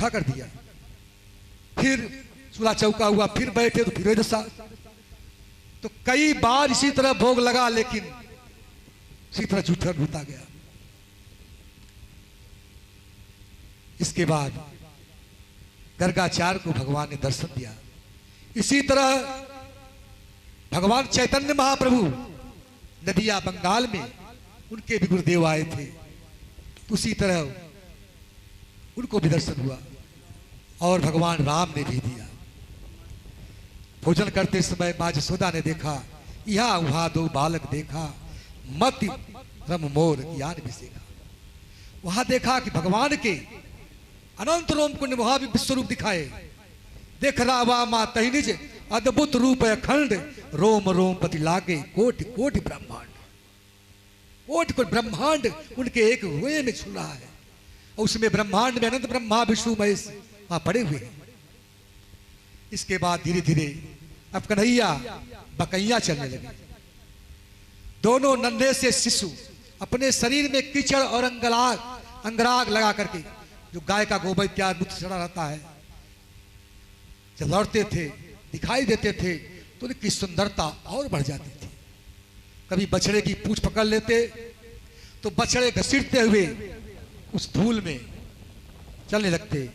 खा कर दिया। फिर चूल्हा चौका हुआ, फिर बैठे तो फिर दशा। तो कई बार इसी तरह भोग लगा, लेकिन इसी तरह जूठा ढूंढता गया। इसके बाद गर्गाचार्य को भगवान ने दर्शन दिया। इसी तरह भगवान चैतन्य महाप्रभु नदिया बंगाल में उनके भी गुरुदेव आए थे, तो उसी तरह उनको भी दर्शन हुआ। और भगवान राम ने भी दिया। भोजन करते समय माँ यशोदा ने देखा, यहाँ वहां दो बालक देखा, मति रम मोर ज्ञान भी सीखा। वहां देखा कि भगवान के अनंत रोम कुंड वहां भी विश्वरूप दिखाए। देख रावा माँ तहिनिज अद्भुत रूप अखंड, रोम रोम पति लागे कोटि कोटि ब्रह्मांड। कोटि कोटि ब्रह्मांड उनके एक हुए में छू रहा है, और उसमें ब्रह्मांड में अनंत ब्रह्मा विष्णु महेश वहां पड़े हुए हैं। इसके बाद धीरे धीरे अब कन्हैया बकैया चलने लगे। दोनों नन्हे से शिशु अपने शरीर में कीचड़ और अंगराग लगा करके, जो गाय का गोबर इत्यादि मूत्र चढ़ा रहता है, जब लौटते थे दिखाई देते थे तो उनकी सुंदरता और बढ़ जाती थी। कभी बछड़े की पूंछ पकड़ लेते तो बछड़े घसीटते हुए उस धूल में चलने लगते।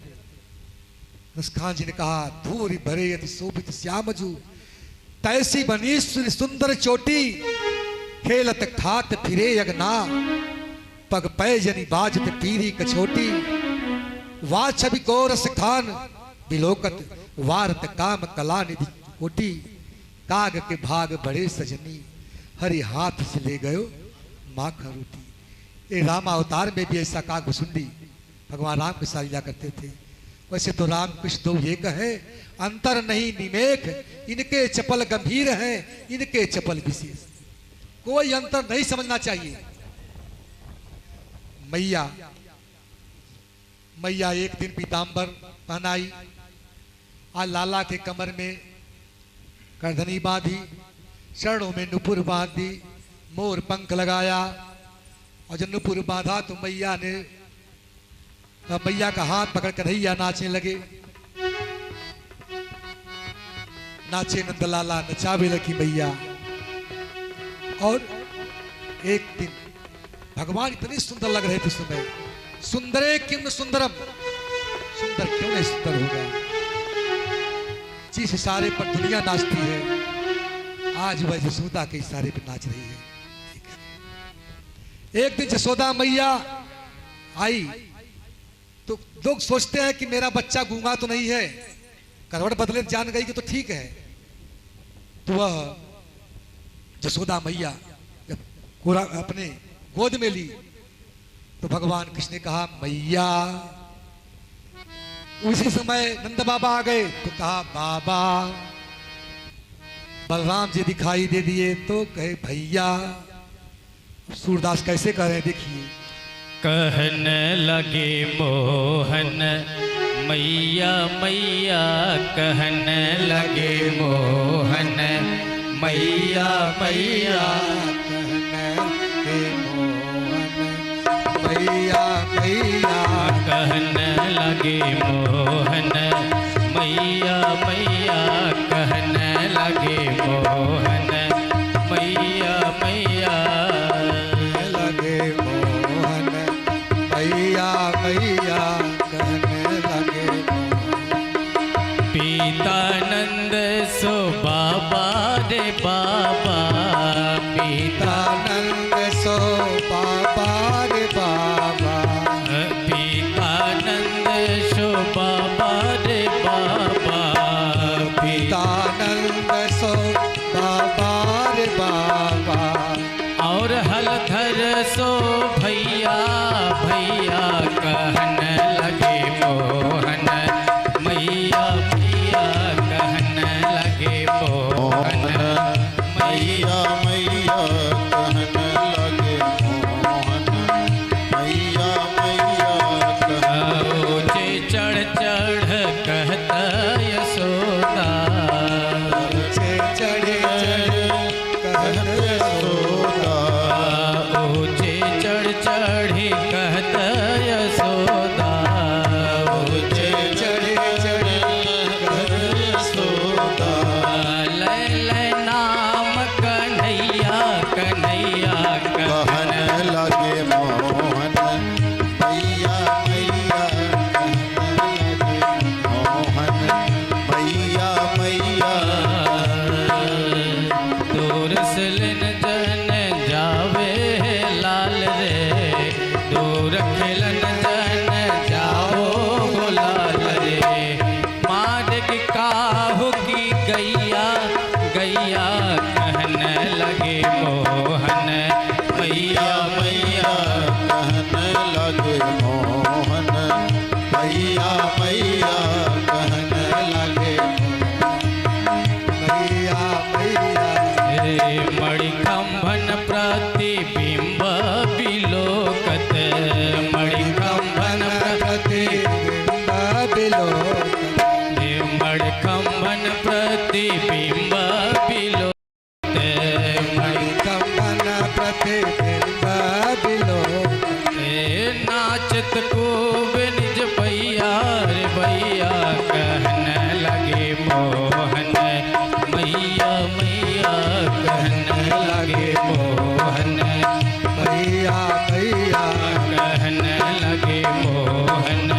खान जी ने कहा, धूरी भरे यति शोभित श्यामजू, तैसी बनी सुंदर चोटी, खेलत खात फिरे यगना, पग पै जनी बाजत पीरी कछोटी, वा छवि गोरस खान बिलोकत, वारत काम कला निधि कोटी, काग के भाग बड़े सजनी, हरि हाथ से ले गयो माखन रोटी। ये राम अवतार में भी ऐसा काग भुसुंडी भगवान राम के साथ लीला करते थे। वैसे तो राम कृष्ण दो एक है, अंतर नहीं निमेख, इनके चपल गंभीर हैं, इनके चपल विशेष। कोई अंतर नहीं समझना चाहिए। मैया एक दिन पीतांबर पहनाई, आज लाला के कमर में करधनी बांधी, चरणों में नुपुर बांध दी, मोर पंख लगाया, और जब नुपुर बांधा तो मैया ने मैया का हाथ पकड़ कन्हैया नाचने लगे। नाचे नंदलाला, नचावे लगी मैया। और एक दिन भगवान इतने सुंदर लग रहे थे उस समय। सुंदरे किम सुंदरम, सुंदर क्यों नहीं सुंदर होगा। जिस इशारे पर दुनिया नाचती है, आज वह यशोदा के इशारे पर नाच रही है। एक दिन यशोदा मैया आई तो लोग सोचते हैं कि मेरा बच्चा गूंगा तो नहीं है, करवट बदले जान गई कि तो ठीक है। तो वह यशोदा मैया जब अपने गोद में ली तो भगवान कृष्ण ने कहा मैया। उसी समय नंद बाबा आ गए तो कहा बाबा। बलराम जी दिखाई दे दिए तो कहे भैया। सूरदास कैसे कह रहे हैं देखिए। कहने लगे मोहन मैया मैया, कहने लगे मोहन मैया मैया, मैया मैया, कहने लगे मोहन मैया मैया, कहने लगे मोहन मैया मैया, लगे मोहन मैया मैया, कहने लगे पीतानंद सो बाबा रे बाबा, पीतानंद सो बाबा रे बाबा, पीतानंद सो बाबा रे बाबा, पीतानंद सो बाबा रे बाबा, और हलधर सो भैया भैया, कहने लगे मोहन मैया मैया, कहने लगे मोहन मैया मैया, कहने लगे मोहन मैया मैया, ऊंचे चढ़ चढ़ कहता यशोदा, ऊंचे चढ़े कहत यशोदा, ऊंचे चढ़ चढ़ी कहता यशोदा, ऊंचे मैया कहने लगे मैया मैया हे मणिकंभन प्रतिबिंब विलोकत मणिकंभन प्रतिबिंब विलोकत हे मणिकंभन प्रतिबिंब विलोकत मणिकंबन प्रतिबिंब विलोकत हे नाचत खूब निज भैया रे भैया कहने लगे मोहन मैया मैया कहने लगे मोहन मैया मैया कहने लगे मोहन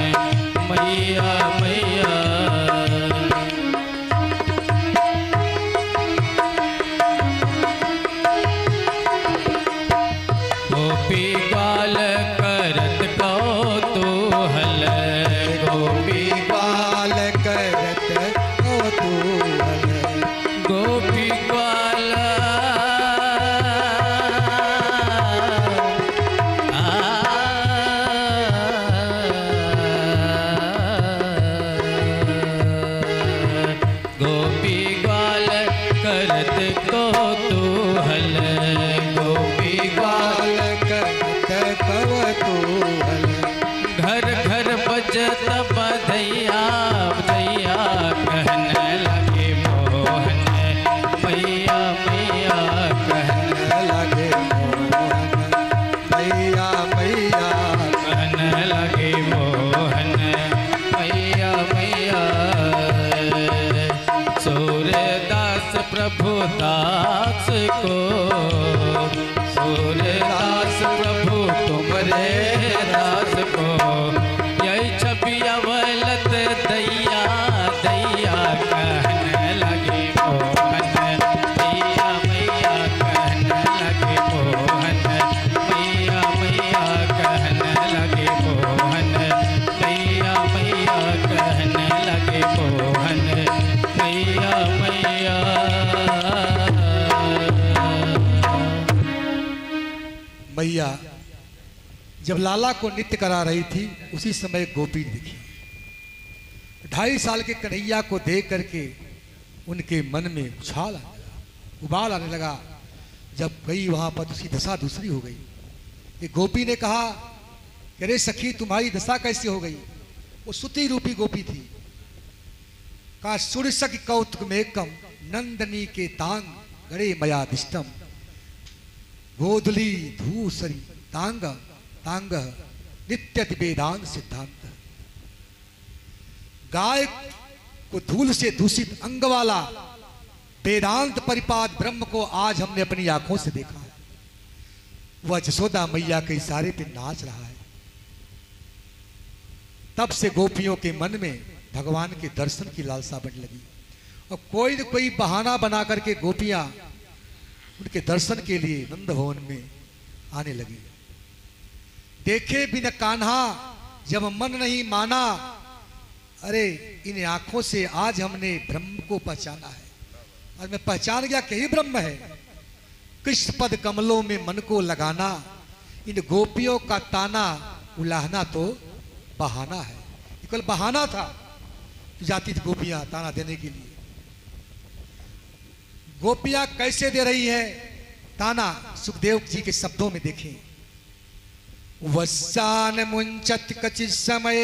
मैया मैया गोपी गाल करत कौतूहल गोपी बाल करत कौतूहल गोपी गाल गोपी गाल करत कौतूहल गोपी गाल बाल करत कौतूहल घर घर बजत बधैया बधैया कहने लगे मोहन मैया मैया कहने लगे मोहन मैया मैया कहने लगे मोहन मैया मैया सूर्यदास प्रभु दास को सूर्यदास प्रभु तुमरे दास को यही छवि अवलत दैया दैया कहने लगे मोहन मैया मैया कहने लगे मोहन मैया मैया कहने लगे मोहन मैया मैया कहने लगे मोहन मैया मैया मैया जब लाला को नृत्य करा रही थी उसी समय गोपी दिखी। 2.5 साल के कन्हैया को देख करके उनके मन में उछाल आने लगा, उबाल आने लगा। जब गई वहां पर उसकी दशा दूसरी हो गई। एक गोपी ने कहा कि अरे सखी तुम्हारी दशा कैसे हो गई? वो सुती रूपी गोपी थी। कहा सुरसक कौतुक में कम नंदनी के तांग गड़े मयादिष्टम गोधली धूसरी तांग तांग नित्य वेदांत सिद्धांत। गाय को धूल से दूषित अंग वाला वेदांत परिपाद ब्रह्म को आज हमने अपनी आंखों से देखा है। वह जसोदा मैया के इशारे पे नाच रहा है। तब से गोपियों के मन में भगवान के दर्शन की लालसा बढ़ने लगी और कोई न कोई बहाना बना करके गोपियां उनके दर्शन के लिए नंद भवन में आने लगी। देखे बिना कान्हा जब मन नहीं माना, अरे इन आंखों से आज हमने ब्रह्म को पहचाना है। आज मैं पहचान गया कि ही ब्रह्म है। कृष्ण पद कमलों में मन को लगाना, इन गोपियों का ताना उलाहना तो बहाना है। ये केवल बहाना था। जाती थी गोपियां ताना देने के लिए। गोपियां कैसे दे रही है ताना? सुखदेव जी के शब्दों में देखें। वस्सान मुंचत कचित समय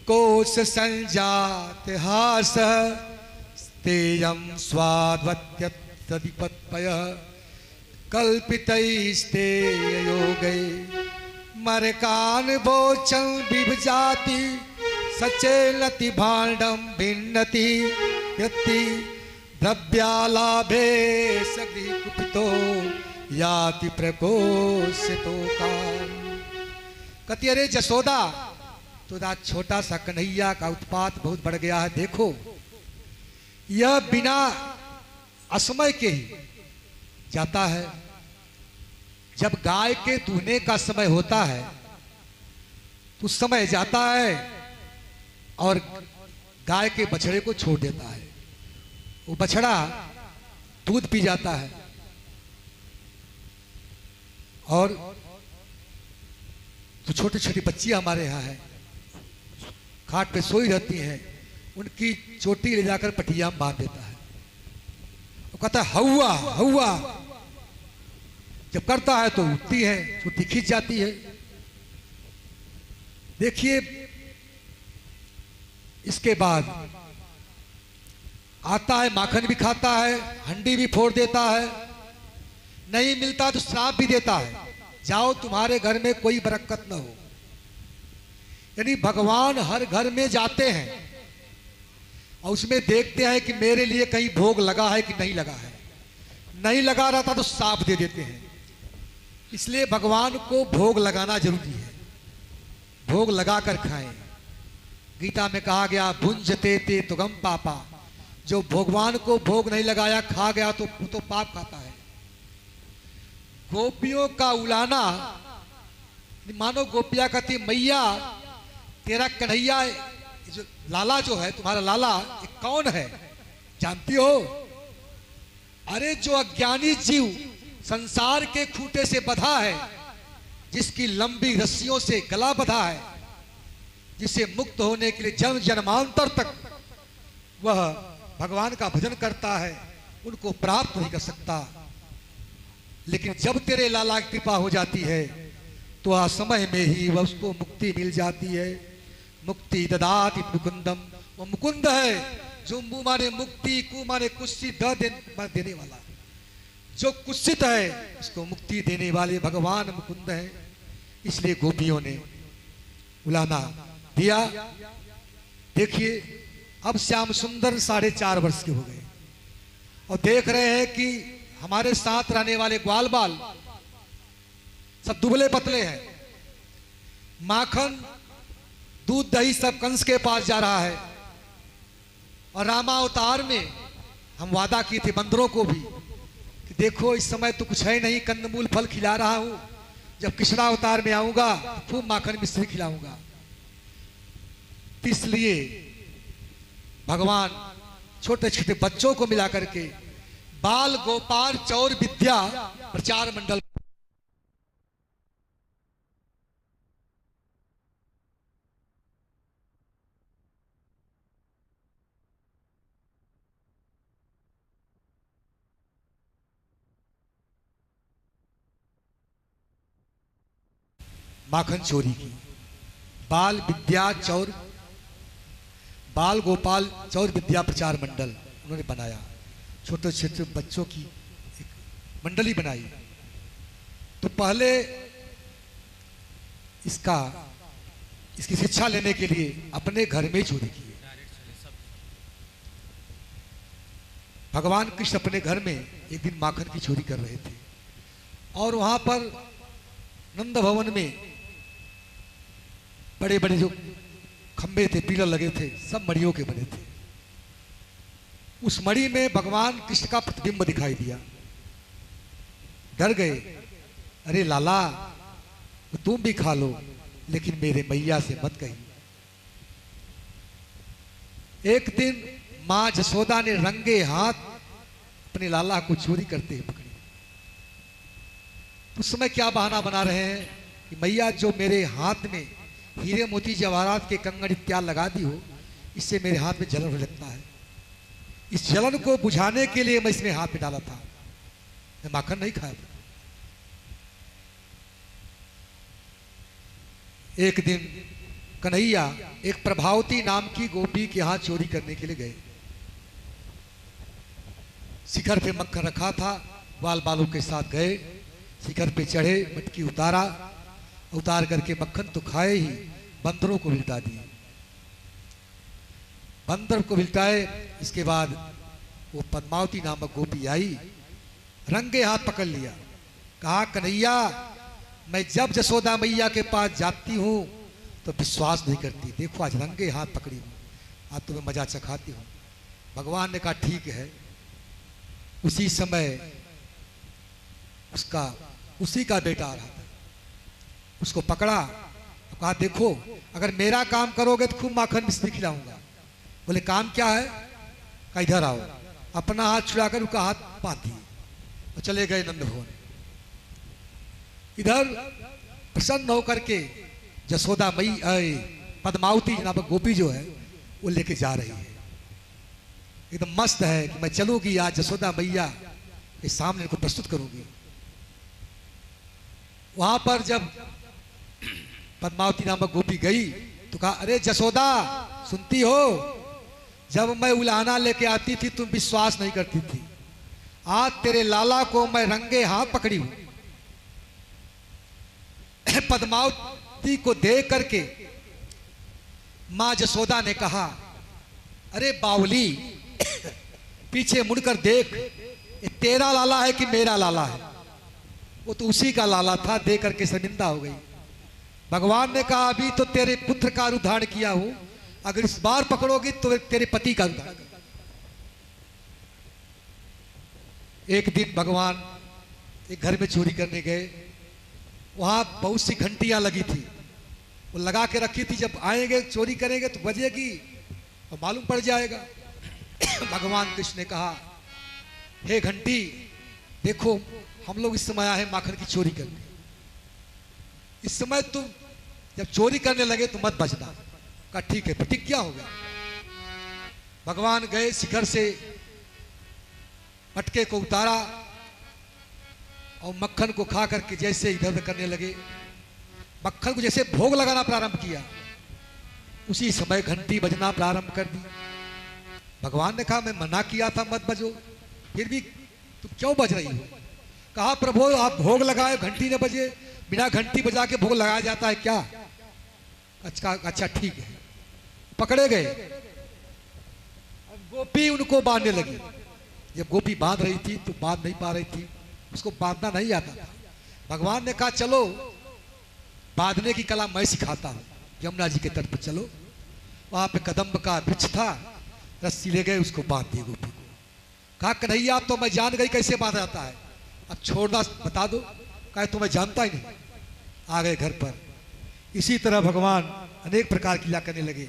कोश संजात हास तेयम स्वाद्वत्यदिपत्पय कल्पितैस्ते योगे मरकान भोचन विभजाति सचेलति भाण्डं भिन्नति यति द्रव्यालाभे सगी कुपितो याति प्रकोशितो काल। कहती अरे जसोदा, तो छोटा सा कन्हैया का उत्पात बहुत बढ़ गया है। देखो यह बिना असमय के ही जाता है। जब गाय के दूहने का समय होता है तो समय जाता है और गाय के बछड़े को छोड़ देता है। वो बछड़ा दूध पी जाता है और तो छोटी छोटी बच्चियां हमारे यहाँ है, खाट पे सोई रहती हैं, उनकी चोटी ले जाकर पटिया में बांध देता है। वो कहता है हौवा हौवा, जब करता है तो उठती है, चोटी खींच जाती है। देखिए इसके बाद आता है, माखन भी खाता है, हंडी भी फोड़ देता है, नहीं मिलता तो श्राप भी देता है, जाओ तुम्हारे घर में कोई बरकत न हो। यानी भगवान हर घर में जाते हैं और उसमें देखते हैं कि मेरे लिए कहीं भोग लगा है कि नहीं लगा है। नहीं लगा रहता तो श्राप दे देते हैं। इसलिए भगवान को भोग लगाना जरूरी है, भोग लगा कर खाएं। गीता में कहा गया भुंजते ते तुगम पापा, जो भगवान को भोग नहीं लगाया खा गया तो पाप खाता है। गोपियों का उलाना, मानो गोपिया कहती मैया तेरा कन्हैया जो लाला जो है, तुम्हारा लाला ये कौन है जानती हो? अरे जो अज्ञानी जीव संसार के खूंटे से बंधा है, जिसकी लंबी रस्सियों से गला बंधा है, जिसे मुक्त होने के लिए जन्म जन्मांतर तक वह भगवान का भजन करता है, उनको प्राप्त नहीं कर सकता। लेकिन जब तेरे लाला की कृपा हो जाती है तो असमय में ही वह उसको मुक्ति मिल जाती है। मुक्ति ददाति मुकुंदम, वो मुकुंद है जो मुंह माने मुक्ति, कु माने कुत्सित देने वाला। जो कुत्सित है उसको मुक्ति देने वाले भगवान मुकुंद है। इसलिए गोपियों ने उलाना दिया। देखिए अब श्याम सुंदर 4.5 वर्ष के हो गए और देख रहे हैं कि हमारे साथ रहने वाले ग्वाल बाल सब दुबले पतले हैं। माखन दूध दही सब कंस के पास जा रहा है। और रामावतार में हम वादा किए थे बंदरों को भी कि देखो इस समय तो कुछ है नहीं, कंदमूल फल खिला रहा हूं, जब कृष्णावतार में आऊंगा खूब माखन मिश्री खिलाऊंगा। इसलिए भगवान छोटे छोटे बच्चों को मिला करके बाल गोपाल चौर विद्या प्रचार मंडल माखन चोरी की। बाल विद्या चौर, बाल गोपाल चौर विद्या प्रचार मंडल उन्होंने बनाया। छोटे छोटे बच्चों की एक मंडली बनाई। तो पहले इसकी शिक्षा लेने के लिए अपने घर में चोरी की। भगवान कृष्ण अपने घर में एक दिन माखन की चोरी कर रहे थे और वहां पर नंद भवन में बड़े बड़े जो खंबे थे, पिलर लगे थे, सब मड़ियों के बने थे। उस मड़ी में भगवान कृष्ण का प्रतिबिंब दिखाई दिया। डर गए, अरे लाला तुम भी खा लो लेकिन मेरे मैया से मत कही। एक दिन मां जसोदा ने रंगे हाथ अपने लाला को चोरी करते हुए पकड़ी। उस समय क्या बहाना बना रहे हैं कि मैया जो मेरे हाथ में हीरे मोती जवाहरात के कंगन इत्यादि लगा दी हो, इससे मेरे हाथ में जलन होने लगता है। इस जलन को बुझाने के लिए मैं इसमें हाथ में डाला था, मैं माखन नहीं खाया था। एक दिन कन्हैया एक प्रभावती नाम की गोपी के हाथ चोरी करने के लिए गए। शिखर पे मक्खन रखा था, बाल बालों के साथ गए, शिखर पे चढ़े, मटकी उतारा, उतार करके मक्खन तो खाए ही बंदरों को बिल्टा दिए। बंदर को बिल्टाए, इसके बाद वो पद्मावती नामक गोपी आई, रंगे हाथ पकड़ लिया, कहा कन्हैया मैं जब जसोदा मैया के पास जाती हूं तो विश्वास नहीं करती, देखो आज रंगे हाथ पकड़ी हूं, आज तुम्हें मजा चखाती हूं। भगवान ने कहा ठीक है। उसी समय उसी का बेटा आ रहा था, उसको पकड़ा, कहा देखो अगर मेरा काम करोगे तो खूब माखन मिश्री खिलाऊंगा। बोले काम क्या है? कहा इधर आओ। अपना हाथ छुड़ाकर उसका हाथ बांध दिए और चले गए नंद भवन। इधर प्रसन्न होकर के जसोदा मई आए, पद्मावती नामक गोपी जो है वो लेके जा रही है, एकदम मस्त है कि मैं चलूंगी आज जसोदा मैया के सामने इनको प्रस्तुत करूंगी। वहां पर जब पद्मावती नामक गोपी गई तो कहा, अरे जसोदा सुनती हो, जब मैं उलाहना लेके आती थी तुम विश्वास नहीं करती थी, आज तेरे लाला को मैं रंगे हाथ पकड़ी हूं। पद्मावती को देख करके मां जसोदा ने कहा, अरे बावली पीछे मुड़कर देख, ये तेरा लाला है कि मेरा लाला है? वो तो उसी का लाला था। देख करके शर्मिंदा हो गई। भगवान ने कहा, अभी तो तेरे पुत्र का रूप धारण किया हूं, अगर इस बार पकड़ोगी तो तेरे पति का रूप धारण करूंगा। एक दिन भगवान एक घर में चोरी करने गए, वहां बहुत सी घंटियां लगी थी, वो लगा के रखी थी, जब आएंगे चोरी करेंगे तो बजेगी और मालूम पड़ जाएगा। भगवान कृष्ण ने कहा, हे घंटी देखो, हम लोग इस समय आए हैं माखन की चोरी करने, इस समय तुम जब चोरी करने लगे तो मत बजना। कहा ठीक है, प्रतिज्ञा हो गया। भगवान गए, शिखर से मटके को उतारा और मक्खन को खा करके जैसे इधर उधर करने लगे, मक्खन को जैसे भोग लगाना प्रारंभ किया, उसी समय घंटी बजना प्रारंभ कर दी। भगवान ने कहा, मैं मना किया था मत बजो, फिर भी तुम क्यों बज रही हो? कहा, प्रभु आप भोग लगाए, घंटी न बजे, बिना घंटी बजा के भोग लगाया जाता है क्या? अच्छा ठीक है। पकड़े गए। अब गोपी उनको बांधने लगी। जब गोपी बांध रही थी तो बांध नहीं पा रही थी, उसको बांधना नहीं आता था। भगवान ने कहा, चलो बांधने की कला मैं सिखाता हूं, यमुना जी के तट पर चलो। वहां पे कदम्ब का वृक्ष था, रस्सी ले गए, उसको बांध दिए गोपी को। कहा, कन्हैया अब तो मैं जान गई कैसे बांधा जाता है, अब छोड़ना बता दो। कहा, तो मैं जानता ही नहीं। आ गए घर पर। इसी तरह भगवान अनेक प्रकार की लीला करने लगे,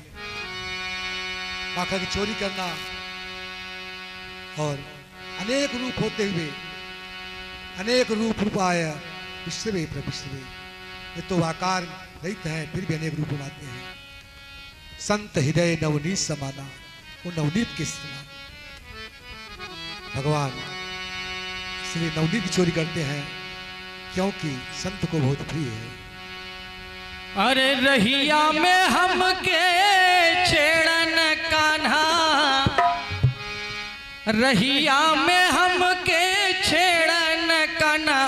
माखन की चोरी करना, और अनेक रूप होते हुए अनेक रूप आया। विश्वे प्रविश्वे, ये तो आकार रहित है, फिर भी अनेक रूप बनाते हैं। संत हृदय नवनीत समाना, वो नवनीत के समान भगवान इसलिए नवनीत की चोरी करते हैं, क्योंकि संत को बहुत प्रिय है। अरे रहिया में हमके छेड़न कान्हा, रहिया में हमके छेड़न कान्हा,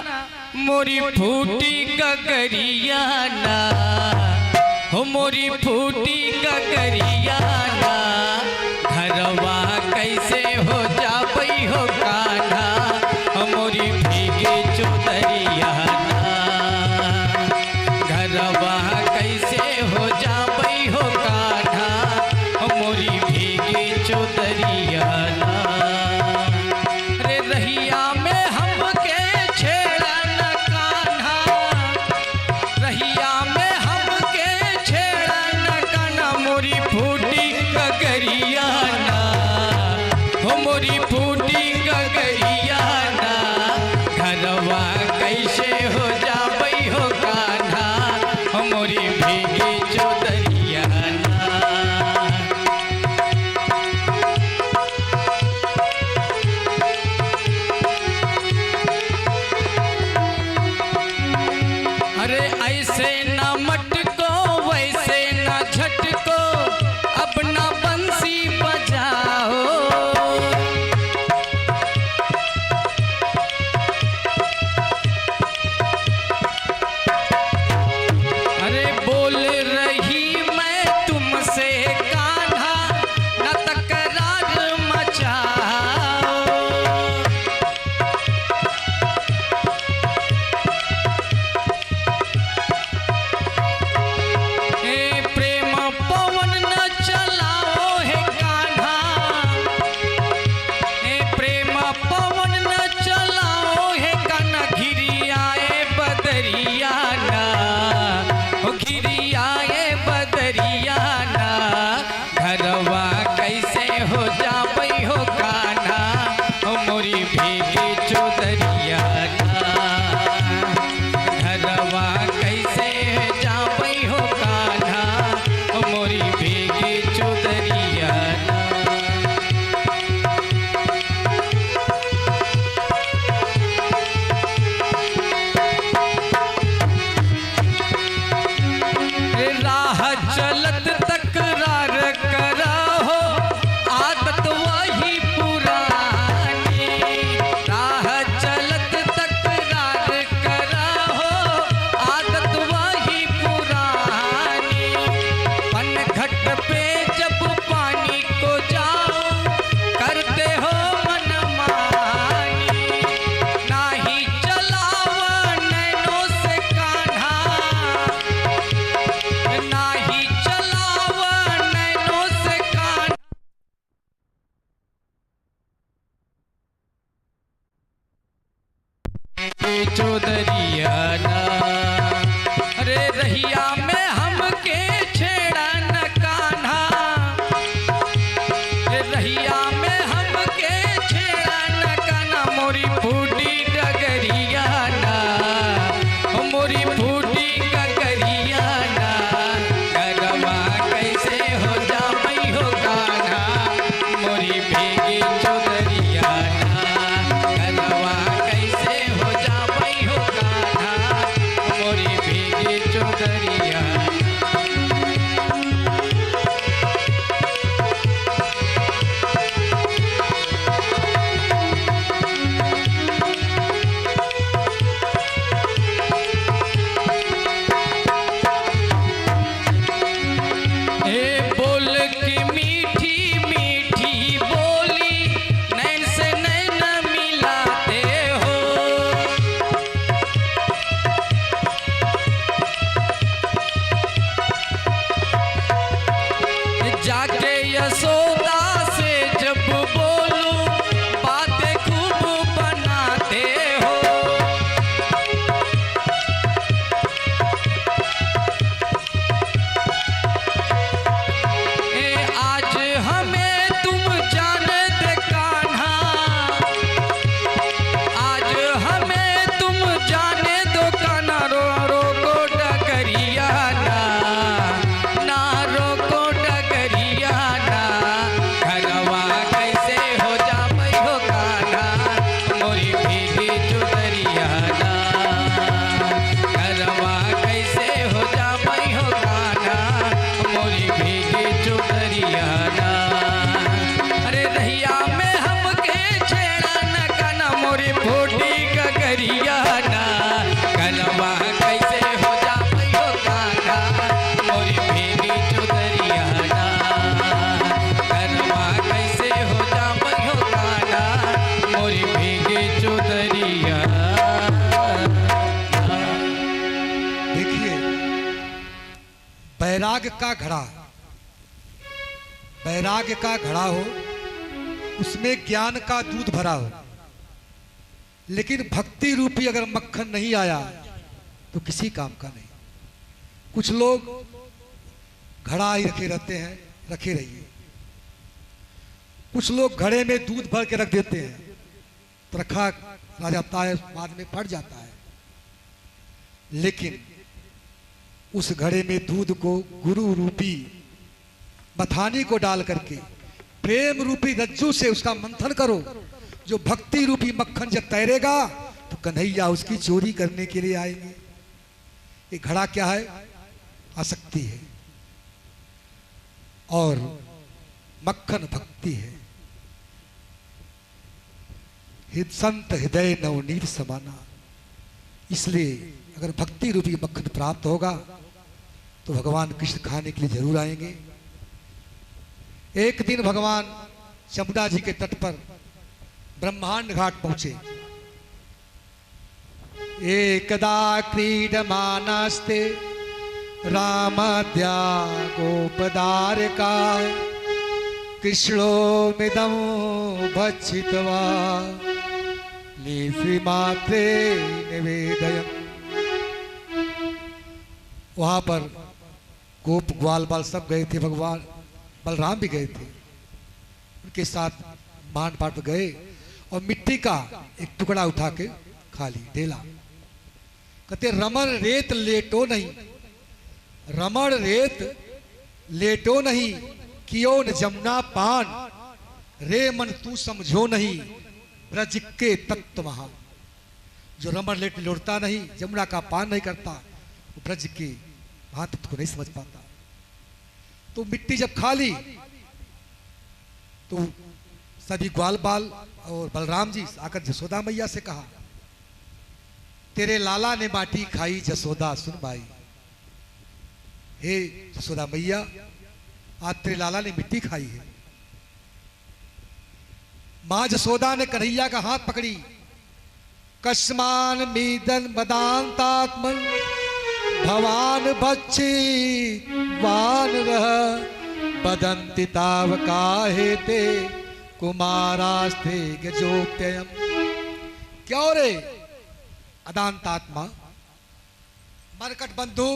मोरी फूटी गगरिया ना, हो मोरी फूटी गगरिया ना, घरवा कैसे हो जाबई हो कान्हा, हो मोरी भीगे चुदरिया ना, घरवा कैसे हो जाबई हो कान्हा, हो मोरी भीगे चुदरिया ना। रे रहिया में हमके छेड़न कान्हा, रहिया में हमके छेड़न कान्हा, मोरी फूटी गगरिया ना, हो मोरी फूटी गगरिया ना, घरवा कैसे हो जाबई हो कान्हा, हो मोरी भीगी चौदरिया ना। अरे ऐसे ना मटको वैसे ना झटको, अब ना बंसी बजाओ, चौधरिया ना। अरे रहिया में हमके छेड़ा न कान्हा, रहिया में हमके छेड़ा न कान्हा, मोरी फूटी डगरिया ना, मोरी फूटी डगरिया ना। गरबा कैसे हो जामई हो कान्हा, मोरी भेगी चौधरिया ना। गरबा कैसे हो जामई हो कान्हा, मोरी भेगी चौधरिया। बोल की मीठी मीठी बोली, नैन से नैन मिलाते हो। जाके यशोदा से जब बोलूं, बातें खूब बनाते हो। आज हमें तुम जान दे कान्हा, आज हमें तुम जाने दो कान्हा। रो रोको डगरिया ना, ना रोको डगरिया ना। घरवा कैसे हो जामई हो कान्हा, मोरी भीगी चुदरिया ना। घरवा कैसे हो जामई हो कान्हा, मोरी भीगी चुदरिया ना। अरे रहिया में हमके छेड़ा न कान्हा, मोरी फूटी गगरिया ना। घरवा कैसे हो जामई हो कान्हा, मोरी भीगी चुदरिया ना। घरवा कैसे हो जामई हो कान्हा, मोरी भीगी चुदरिया ना। देखिए, बैराग का घड़ा, बैराग का घड़ा हो, उसमें ज्ञान का दूध भरा हो, लेकिन भक्ति रूपी अगर मक्खन नहीं आया तो किसी काम का नहीं। कुछ लोग घड़ा ही रखे रहते हैं, रखे रहिए। कुछ लोग घड़े में दूध भर के रख देते हैं, तो रखा रह जाता है, बाद में फट जाता है। लेकिन उस घड़े में दूध को गुरु रूपी मथानी को डाल करके प्रेम रूपी रज्जू से उसका मंथन करो। जो भक्ति रूपी मक्खन जब तैरेगा तो कन्हैया उसकी चोरी करने के लिए आएंगे। ये घड़ा क्या है? आसक्ति है, और मक्खन भक्ति है। संत हृदय नवनीत समाना। इसलिए अगर भक्ति रूपी मक्खन प्राप्त होगा तो भगवान कृष्ण खाने के लिए जरूर आएंगे। एक दिन भगवान चमुंडा जी के तट पर ब्रह्मांड घाट पहुंचे। एकदा क्रीडमानस्ते रामद्या गोपदारका, कृष्णो मिदं भक्षित्वा लीफ्रीमात्रे निवेदयम्। वहां पर गोप ग्वाल बाल सब गए थे, भगवान बलराम भी गए थे, उनके साथ मान पाट गए और मिट्टी का एक टुकड़ा उठा के खा ली, ढेला। कहते रमण रेत लेटो नहीं, रमण रेत लेटो नहीं, कियो न जमुना पान, रे मन तू समझो नहीं, ब्रज के तत्व वहां। जो रमण लेट लौटता नहीं, जमुना का पान नहीं करता, वो ब्रज के महत्व को नहीं समझ पाता। तो मिट्टी जब खा ली तो सभी ग्वाल बाल और बलराम जी आकर जसोदा मैया से कहा, तेरे लाला ने माटी खाई जसोदा सुन भाई। हे जसोदा मैया, आज तेरे लाला ने मिट्टी खाई है। मां जसोदा ने कन्हैया का हाथ पकड़ी। कस्मान मीदन मदांतात्मन भवान भक्षी वान रह, बदंति ताव काहे ते कुमारास्ते गजोप्ययम्। क्या हो रे, अदांतात्मा मरकट बंधु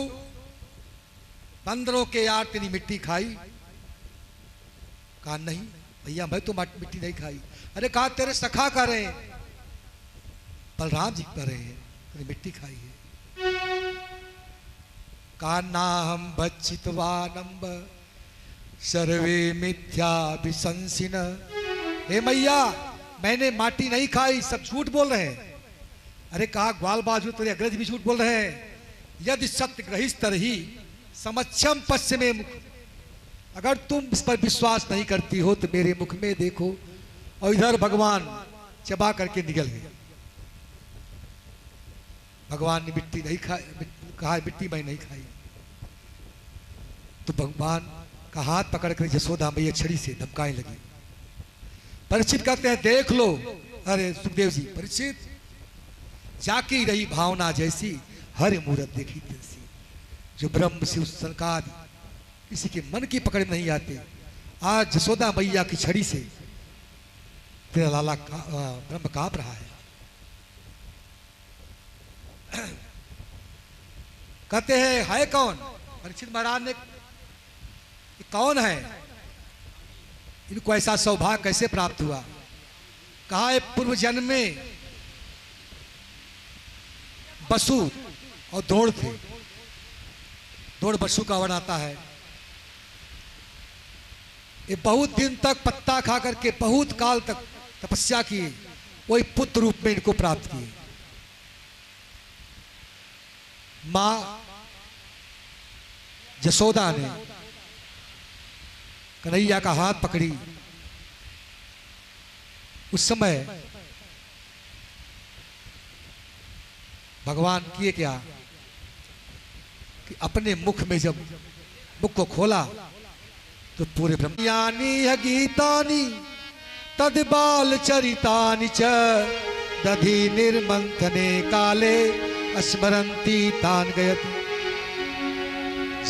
बंदरों के यार तेरी मिट्टी खाई। कहा नहीं भैया मैं तो मिट्टी नहीं खाई। अरे कहा तेरे सखा कर रहे हैं, बलराम जी कर रहे हैं, तेरी मिट्टी खाई है। कहा ना हम बच्चितवानंब सर्वे मिथ्या विशंसिन। हे मैया मैंने माटी नहीं खाई, सब झूठ बोल रहे हैं। अरे कहा ग्वाल बाजू तेरे अग्रज भी झूठ बोल रहे हैं। यदि सत्य ग्रहिस तरही समक्षम पश्चिमे मुख। अगर तुम इस पर विश्वास नहीं करती हो तो मेरे मुख में देखो। और इधर भगवान चबा करके निकल गए। भगवान ने मिट्टी नहीं खाई, कहा मिट्टी मैं नहीं खाई। तो भगवान का हाथ पकड़कर यशोदा मैया छड़ी से धमकाने लगी। परीक्षित कहते हैं देख लो। अरे सुखदेव जी परीक्षित जाकी रही भावना जैसी हर मूरत देखी तैसी। जो ब्रह्म शिव संकार किसी के मन की पकड़ में नहीं आते, आज यशोदा मैया की छड़ी से तेरा लाला ब्रह्म कांप रहा है। कहते हैं है कौन? परीक्षित महाराज ने कौन है, इनको ऐसा सौभाग्य कैसे प्राप्त हुआ? कहा है पूर्व जन्म में बसु और दौड़ थे। दौड़ बसु का वर्ण आता है। ये बहुत दिन तक पत्ता खा करके बहुत काल तक तपस्या किए, वही पुत्र रूप में इनको प्राप्त किए। मां यशोदा ने कन्हैया का हाथ पकड़ी। उस समय भगवान किए क्या कि अपने मुख में जब मुख को खोला तो पूरे ब्रह्मयानी है गीतानी तद बाल चरितानि च दधि निर्मंथने काले स्मरंती तान गयति।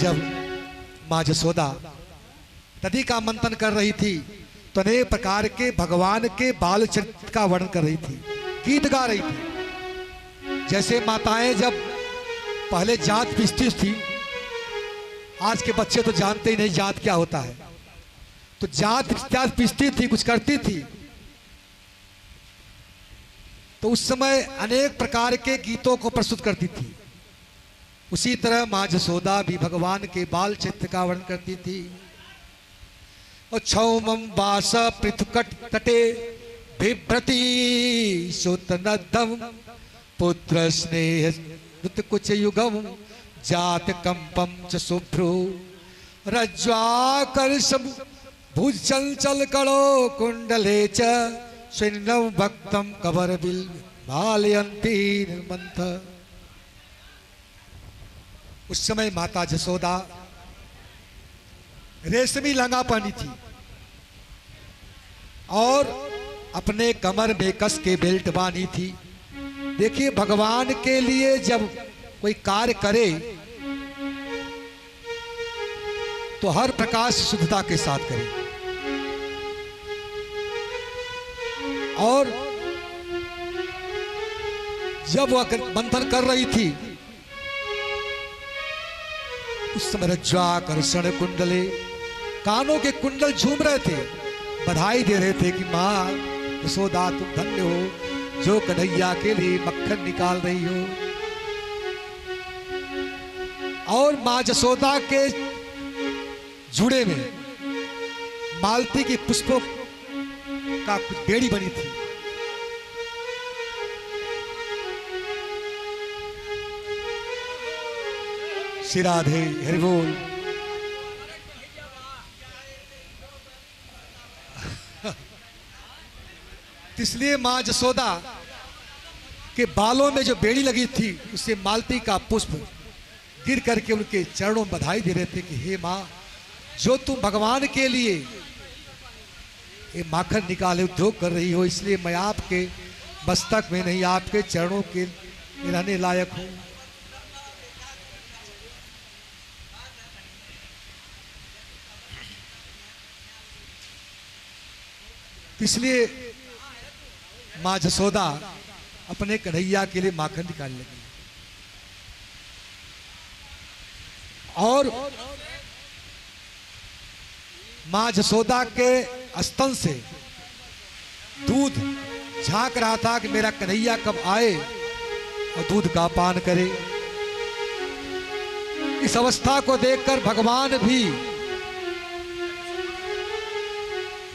जब मां यशोदा दधि का मंथन कर रही थी तो अनेक प्रकार के भगवान के बाल चरित्र का वर्णन कर रही थी, गीत गा रही थी। जैसे माताएं जब पहले जात पीसती थी, आज के बच्चे तो जानते ही नहीं जात क्या होता है। तो जात पीसती थी, कुछ करती थी, तो उस समय अनेक प्रकार के गीतों को प्रस्तुत करती थी। उसी तरह मां यशोदा भी भगवान के बाल चित्र का वर्णन करती थी। और क्षौमम वास पृथुकट तटे बिभ्रति सुतनद्धम पुत्र स्नेह कुछ युगम जात कंपम च शुभ्रु रज्ज्वाकर्षम भुज चंचल करो कुंडले च स्विन्नम भक्तम कबर बिल भालयंती निर्मंथ। उस समय माता यशोदा रेशमी लंगा पहनी थी और अपने कमर में कस के बेल्ट बांधी थी। देखिए भगवान के लिए जब कोई कार्य करे तो हर प्रकार से शुद्धता के साथ करे। और जब वह मंथन कर रही थी उस समय रज्ज्वाकर्षण कुंडले, कानों के कुंडल झूम रहे थे, बधाई दे रहे थे कि मां यशोदा तुम धन्य हो जो कन्हैया के लिए मक्खन निकाल रही हो। और मां यशोदा के जुड़े में मालती के पुष्पों का कुछ बेड़ी बनी थी। श्री राधे हरि बोल। इसलिए मां यशोदा के बालों में जो बेड़ी लगी थी उससे मालती का पुष्प गिर करके उनके चरणों में बधाई दे रहे थे कि हे मां जो तुम भगवान के लिए ये माखन निकाले उद्योग कर रही हो, इसलिए मैं आपके मस्तक में नहीं आपके चरणों के रहने लायक हूं। इसलिए मां यशोदा अपने कन्हैया के लिए माखन निकालने लगी। और मां जसोदा के स्तन से दूध झांक रहा था कि मेरा कन्हैया कब आए और दूध का पान करे। इस अवस्था को देखकर भगवान भी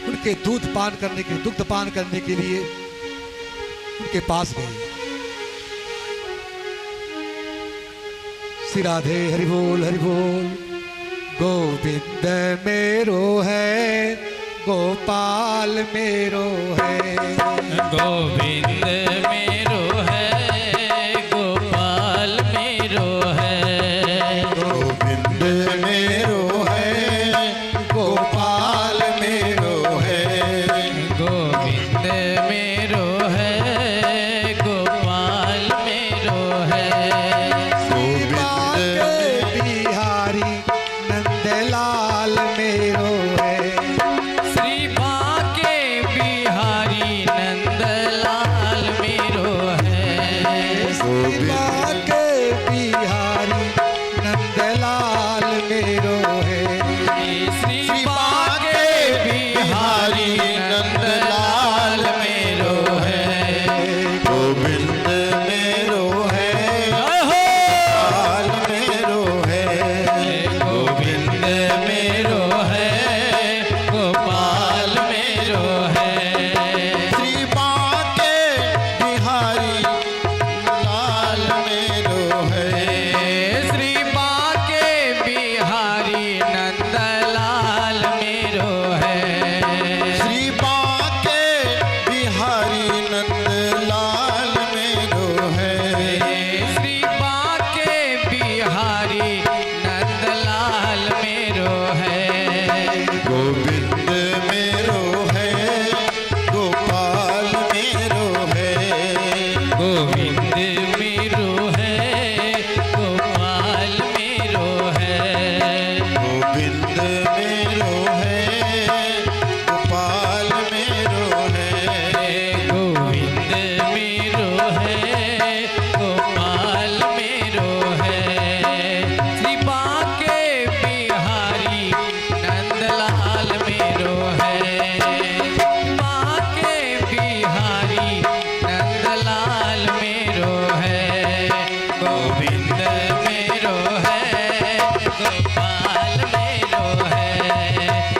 उनके दूध पान करने के लिए उनके पास गए। श्री राधे हरि बोल हरि बोल। गोविंद मेरो है गोपाल मेरो है। गोविंद मेरो है गोपाल मेरो है। गोविंद मेरो है गोपाल मेरो है। गोविंद मेरो है गोपाल मेरो है। गोविंद बिहारी नंदलाल मेरो है। श्री बाके बिहारी नंदलाल मेरो है। गोविंद बिहारी नंदलाल मेरो है। श्री बाके बिहारी नंदलाल मेरो है। गोविंद मेरो है गोपाल मेरो है। गोविंद मेरो है गोपाल मेरो है। श्री बाके बिहारी लाल मेरो है। श्री बाके बिहारी नंदलाल मेरो है। श्री बाके बिहारी नंदलाल मेरो है। श्री बाके बिहारी नंदलाल मेरो है। गोविंद मेरो है गोपाल मेरो है। गोविंद मेरो है गोपाल मेरो है। गोविंद मेरो है गोपाल मेरो है। गोविंद मेरो है गोपाल मेरो है। श्री बाके बिहारी नंदलाल मेरो है। बाके बिहारी नंदलाल मेरो है। गोविंद मेरो है गोपाल मेरो है।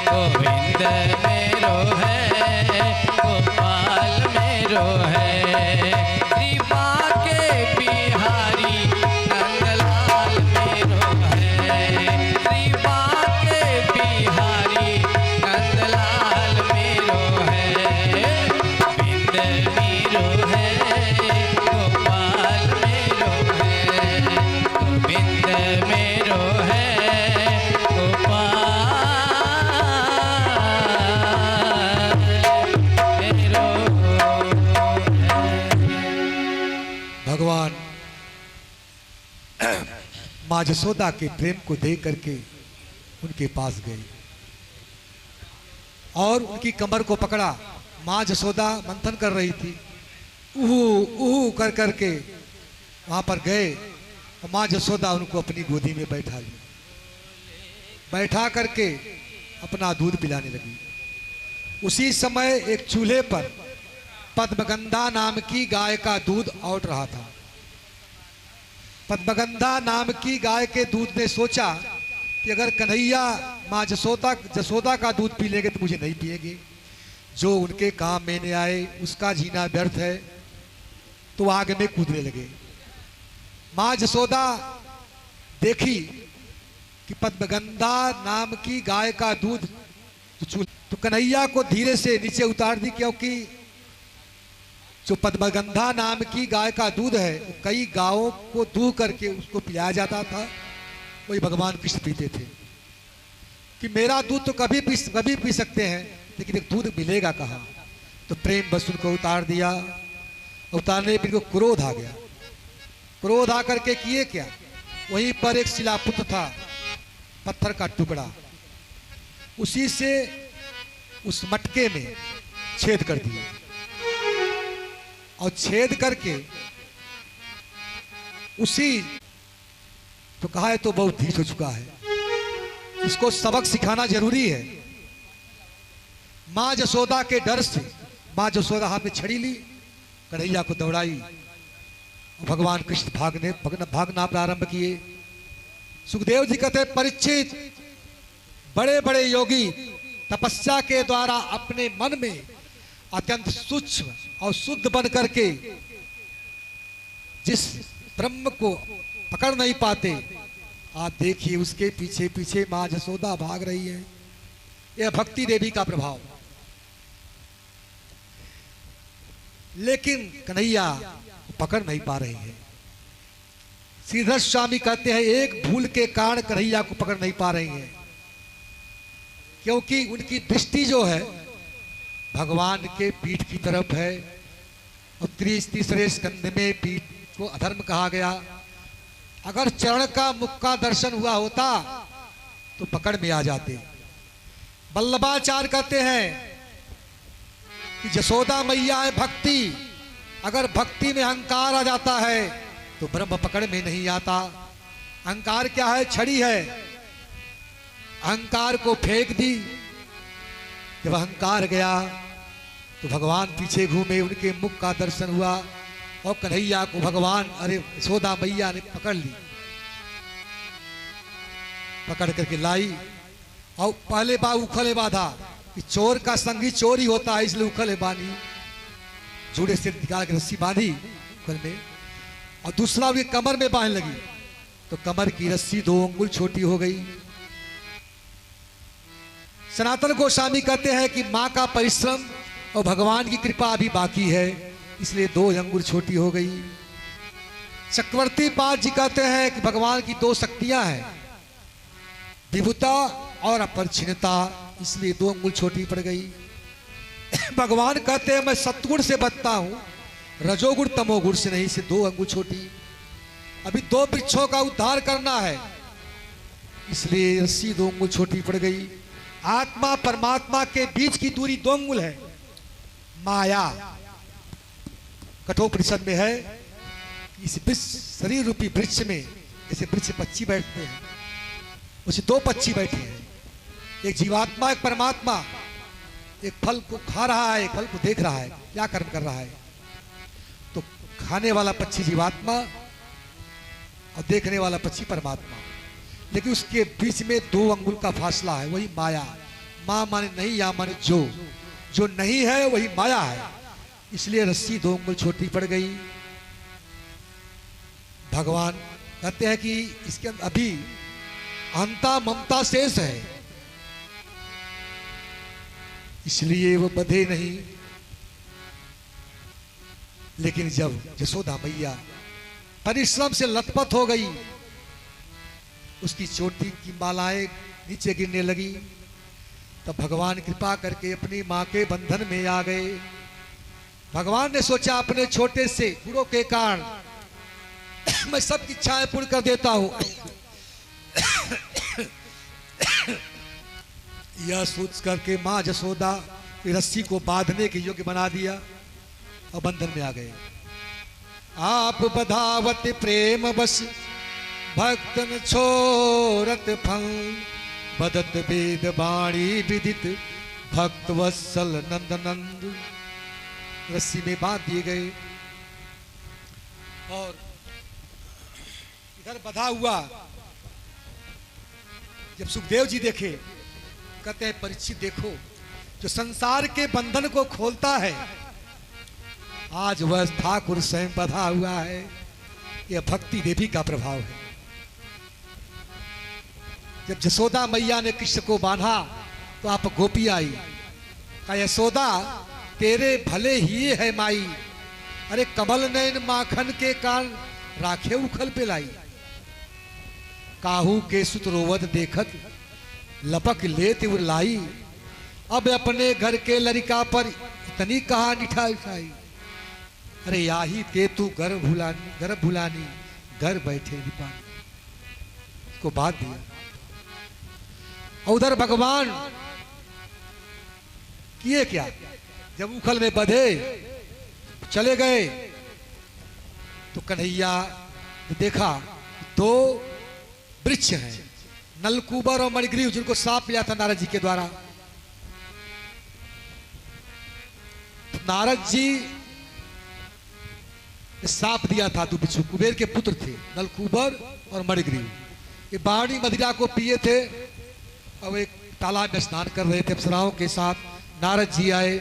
गोविंद मेरो है गोपाल मेरो है। श्री बाके बिहारी नंदलाल मेरो है। श्री बाके बिहारी नंदलाल मेरो है। गोविंद मेरो है गोपाल मेरो है। गोविंद मेरो है गोपाल मेरो है। भगवान मां जसोदा के प्रेम को देख करके उनके पास गए और उनकी कमर को पकड़ा। मां जसोदा मंथन कर रही थी। उहू उहू कर करके वहां पर गए और मां जसोदा उनको अपनी गोदी में बैठा ली। बैठा करके अपना दूध पिलाने लगी। उसी समय एक चूल्हे पर पद्मगंधा नाम की गाय का दूध औट रहा था। पद्मगंधा नाम की गाय के दूध ने सोचा कि अगर कन्हैया मां जसोदा का दूध पी लेंगे तो मुझे नहीं पिएंगे। जो उनके काम में आए उसका जीना व्यर्थ है, तो आग में कूदने लगे। मां जसोदा देखी कि पद्मगंधा नाम की गाय का दूध तो कन्हैया को धीरे से नीचे उतार दी, क्योंकि जो पद्मगंधा नाम की गाय का दूध है वो कई गायों को दूह करके उसको पिलाया जाता था। वही भगवान कृष्ण पीते थे कि मेरा दूध तो कभी पी सकते हैं, लेकिन एक दूध मिलेगा कहाँ। तो प्रेम बस उनको उतार दिया। उतारने पर इनको क्रोध आ गया। क्रोध आकर के किए क्या, वहीं पर एक शिलापुत्र था, पत्थर का टुकड़ा, उसी से उस मटके में छेद कर दिया और छेद करके उसी तो कहा है तो बहुत ढीठ हो चुका है, इसको सबक सिखाना जरूरी है। मां जसोदा के डर से मां जसोदा हाथ में छड़ी ली, कन्हैया को दौड़ाई, भगवान कृष्ण भागना प्रारंभ किए। सुखदेव जी कहते हैं, परीक्षित बड़े बड़े योगी तपस्या के द्वारा अपने मन में अत्यंत सूक्ष्म और शुद्ध बन करके जिस ब्रह्म को पकड़ नहीं पाते, आप देखिए उसके पीछे पीछे मां जसोदा भाग रही है। यह भक्ति देवी का प्रभाव। लेकिन कन्हैया पकड़ नहीं पा रही है। श्रीधर स्वामी कहते हैं, एक भूल के कारण कन्हैया को पकड़ नहीं पा रही है, क्योंकि उनकी दृष्टि जो है भगवान के पीठ की तरफ है। और तीसरे स्कंध में पीठ को अधर्म कहा गया। अगर चरण का मुख का दर्शन हुआ होता तो पकड़ में आ जाते। वल्लभाचार्य कहते हैं कि जसोदा मैया है भक्ति, अगर भक्ति में अहंकार आ जाता है तो ब्रह्म पकड़ में नहीं आता। अहंकार क्या है? छड़ी है। अहंकार को फेंक दी। जब अहंकार गया तो भगवान पीछे घूमे, उनके मुख का दर्शन हुआ और कन्हैया को भगवान यशोदा मैया ने पकड़ ली, पकड़ करके लाई। और पहले उखले बांधा कि चोर का संगी चोर ही होता है, इसलिए उखले बांधी, जूड़े से निकाल के रस्सी बांधी उखल में, और दूसरा उनके कमर में बांधने लगी तो कमर की रस्सी 2 अंगुल छोटी हो गई। सनातन गोस्वामी कहते हैं कि मां का परिश्रम और भगवान की कृपा अभी बाकी है, इसलिए 2 अंगुल छोटी हो गई। चक्रवर्ती पाद जी कहते हैं कि भगवान की 2 शक्तियां हैं, विभुता और अपरिच्छिन्नता, इसलिए 2 अंगुल छोटी पड़ गई। भगवान कहते हैं, मैं सत्गुण से बचता हूं, रजोगुण तमोगुण से नहीं, से 2 अंगुल छोटी। अभी 2 वृक्षों का उद्धार करना है, इसलिए रस्सी 2 अंगुल छोटी पड़ गई। आत्मा परमात्मा के बीच की दूरी 2 अंगुल है। माया कठोपनिषद में है, इस शरीर रूपी वृक्ष में जैसे वृक्ष पक्षी बैठते हैं, उसे 2 पक्षी बैठे हैं, एक जीवात्मा एक परमात्मा। एक फल को खा रहा है, एक फल को देख रहा है, क्या कर्म कर रहा है। तो खाने वाला पक्षी जीवात्मा और देखने वाला पक्षी परमात्मा, लेकिन उसके बीच में 2 अंगुल का फासला है, वही माया। मां माने नहीं, या माने जो नहीं है वही माया है, इसलिए रस्सी 2 अंगुल छोटी पड़ गई। भगवान कहते हैं कि इसके अंदर अभी अहंता ममता शेष है, इसलिए वो बंधे नहीं। लेकिन जब यशोदा मैया परिश्रम से लथपथ हो गई, उसकी चोटी की मालाएं नीचे गिरने लगी, तब भगवान कृपा करके अपनी मां के बंधन में आ गए। भगवान ने सोचा, अपने छोटे से गुणों के कारण मैं सबकी इच्छाएं पूर्ण कर देता हूं। यह सोच करके मां जसोदा की रस्सी को बांधने के योग्य बना दिया और बंधन में आ गए। आप बधावत प्रेम बस भक्तन छोरत फल, बदत वेद वाणी विदित भक्त वत्सल नंद नंद। रस्सी में बांध दिए गए और इधर बधा हुआ। जब सुखदेव जी देखे, कहते हैं, परीक्षित देखो, जो संसार के बंधन को खोलता है, आज वह ठाकुर स्वयं बधा हुआ है। यह भक्ति देवी का प्रभाव है। जब जसोदा मैया ने कृष्ण को बांधा तो आप गोपी आई, कहा, यशोदा तेरे भले ही है माई, अरे कमल नयन माखन के कान राखे उखल पे लाई। काहू के सुत रोवत देखत लपक लेत लाई, अब अपने घर के लड़का पर इतनी कहा निठा उठाई। अरे याही ते तू घर भुलानी घर बैठे दीपानी, इसको बात दिया। उधर भगवान किए क्या, जब उखल में बधे चले गए तो कन्हैया ने देखा दो वृक्ष हैं, नलकूबर और मणिग्रीव, जिनको श्राप मिला था नारद जी के द्वारा। तो नारद जी ने श्राप दिया था दो वृक्ष, कुबेर के पुत्र थे नलकूबर और मणिग्रीव। ये बाणी मदिरा को पिए थे और एक तालाब में स्नान कर रहे थे अप्सराओं के साथ। नारद जी आए,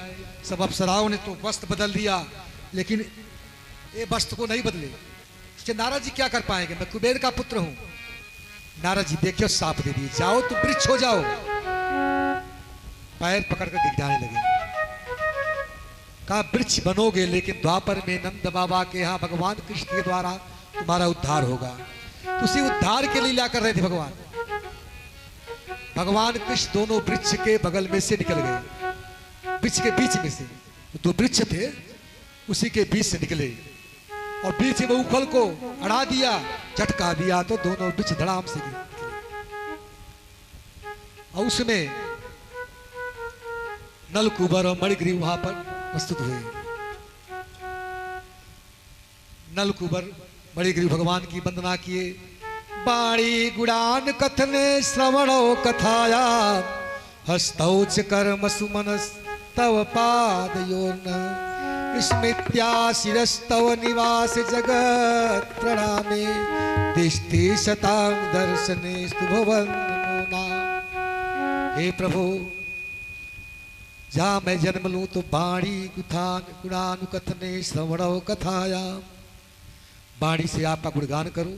सब अप्सराओं ने तो वस्त्र बदल दिया, लेकिन ये वस्त्र को नहीं बदले। नारद जी क्या कर पाएंगे, मैं कुबेर का पुत्र हूं। नारद जी देखियो साप दे दिए, जाओ तो वृक्ष हो जाओ। पैर पकड़कर गिड़गिड़ाने लगे, कहा वृक्ष बनोगे लेकिन द्वापर में नंद बाबा के यहाँ भगवान कृष्ण के द्वारा तुम्हारा उद्धार होगा। तो उसी उद्धार के लिए ला कर रहे थे भगवान। भगवान कृष्ण दोनों वृक्ष के बगल में से निकल गए, वृक्ष के बीच में से। दो वृक्ष थे उसी के बीच से निकले और बीच में उखल को अड़ा दिया, झटका दिया तो दोनों वृक्ष धड़ाम से गिरे। और उसमें नलकूबर और मणिग्रीव वहां पर प्रस्तुत हुए। नलकूबर मणिग्रीव भगवान की वंदना किए। बाणी गुणान कथने श्रवणो कथाया, हस्तौ च कर्म सुमनस तव पादयोर्न, स्मृत्या शिरस्तव निवास जगत प्रणामे, तिष्ठि शतां दर्शने भवन्मुना। हे प्रभु, जहां मैं जन्म लूं तो बाणी गुणानुकथने श्रवणो कथाया, बाणी से आपका गुणगान करूं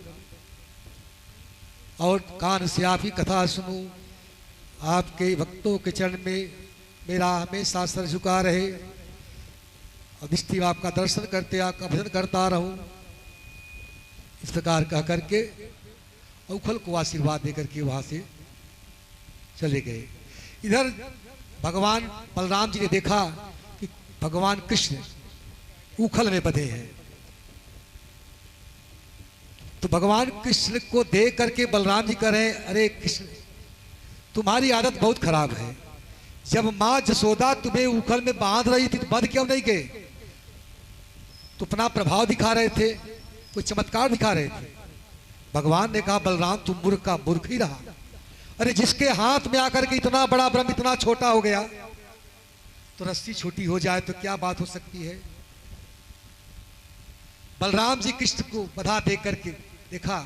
और कान से आप ही कथा सुनूं। आपके भक्तों के चरण में मेरा हमेशा सर झुका रहे और दृष्टि आपका दर्शन करते आपका भजन करता रहूं। इस प्रकार कह करके उखल को आशीर्वाद देकर के वहां से चले गए। इधर भगवान बलराम जी ने देखा कि भगवान कृष्ण उखल में बंधे हैं। तो भगवान कृष्ण को देख करके बलराम जी कह रहे हैं, अरे कृष्ण तुम्हारी आदत बहुत खराब है। जब मां जसोदा तुम्हें उखल में बांध रही थी तो बंध क्यों नहीं गए? तो अपना प्रभाव दिखा रहे थे, कोई चमत्कार दिखा रहे थे। भगवान ने कहा बलराम तुम मूर्ख का मूर्ख ही रहा। अरे जिसके हाथ में आकर के इतना बड़ा ब्रह्म इतना छोटा हो गया, तो रस्सी छोटी हो जाए तो क्या बात हो सकती है। बलराम जी कृष्ण को बधा दे करके देखा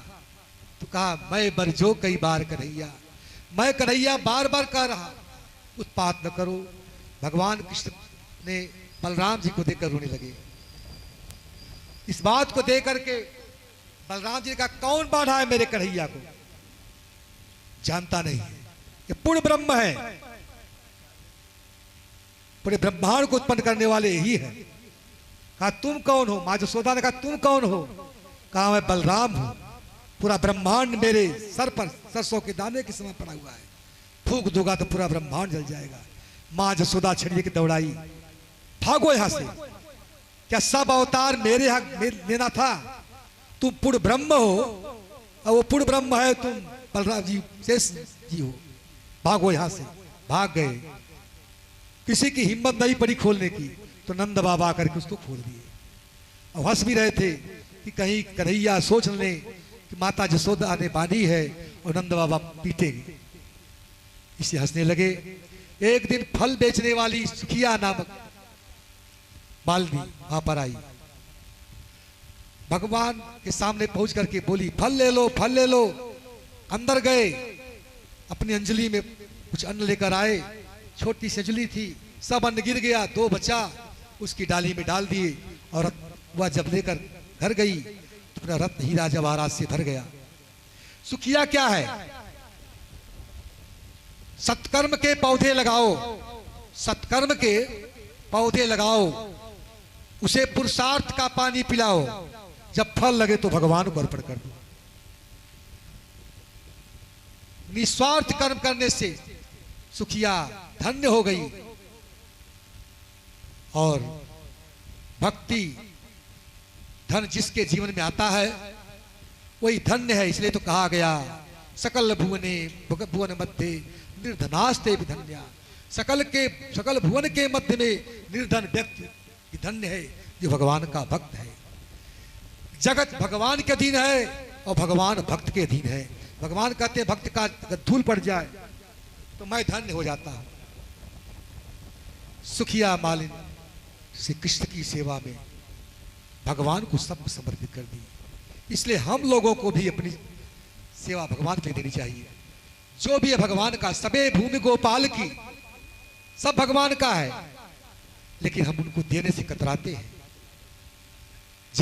तो कहा मैं बरजो कई बार कन्हैया, मैं कन्हैया बार बार कह रहा उत्पात न करो। भगवान कृष्ण ने बलराम जी को देखकर रोने लगे। इस बात को देख करके बलराम जी ने कहा कौन बांधा है मेरे कन्हैया को? जानता नहीं है, ये पूर्ण ब्रह्म है, पूरे ब्रह्मांड को उत्पन्न करने वाले यही है। कहा तुम कौन हो? मां जसोदा ने कहा तुम कौन हो? कहा मैं बलराम हूं, पूरा ब्रह्मांड मेरे सर पर सरसों के दाने के समान पड़ा हुआ है, फूंक दूंगा तो पूरा ब्रह्मांड जल जाएगा। मां जसोदा छड़िए की दौड़ाई, भागो यहां से, क्या सब अवतार मेरे हक लेना था? तुम पूर्ण ब्रह्म हो और वो पूर्ण ब्रह्म है, तुम बलराम जी शेष जी हो, भागो यहां से। भाग गए, किसी की हिम्मत नहीं पड़ी खोलने की, तो नंद बाबा आकर के उसको खोल दिए। और हंस भी रहे थे कि कहीं कन्हैया सोच ले कि माता जसोदा ने बांधी है और नंद बाबा पीटेंगे, इसे हंसने लगे। एक दिन फल बेचने वाली सुखिया नामक मालनी वहां पर आई, भगवान के सामने पहुंच करके बोली फल ले लो, फल ले लो। अंदर गए, अपनी अंजलि में कुछ अन्न लेकर आए, छोटी सी अंजलि थी, सब अन्न गिर गया, दो बचा, उसकी डाली में डाल दिए। और वह जब लेकर घर गई तो अपना रत्न हीरा जवाहरात से भर गया। सुखिया क्या है? सत्कर्म के पौधे लगाओ, सत्कर्म के पौधे लगाओ, उसे पुरुषार्थ का पानी पिलाओ, जब फल लगे तो भगवान को अर्पण कर दो। निस्वार्थ कर्म करने से सुखिया धन्य हो गई। और भक्ति धन जिसके जीवन में आता है वही धन्य है। इसलिए तो कहा गया सकल भुवने भुवन मध्य निर्धनास्ते भी धन्या। सकल भुवन के मध्य में निर्धन व्यक्ति धन्य है, जो भगवान का भक्त है। जगत भगवान के अधीन है और भगवान भक्त के अधीन है। भगवान कहते हैं भक्त का अगर धूल पड़ जाए तो मैं धन्य हो जाता हूं। सुखिया मालिन श्री कृष्ण की सेवा में भगवान को सब समर्पित कर दी। इसलिए हम लोगों को भी अपनी सेवा भगवान के लिए देनी चाहिए। जो भी है भगवान का, सबे भूमि गोपाल की, सब भगवान का है, लेकिन हम उनको देने से कतराते हैं।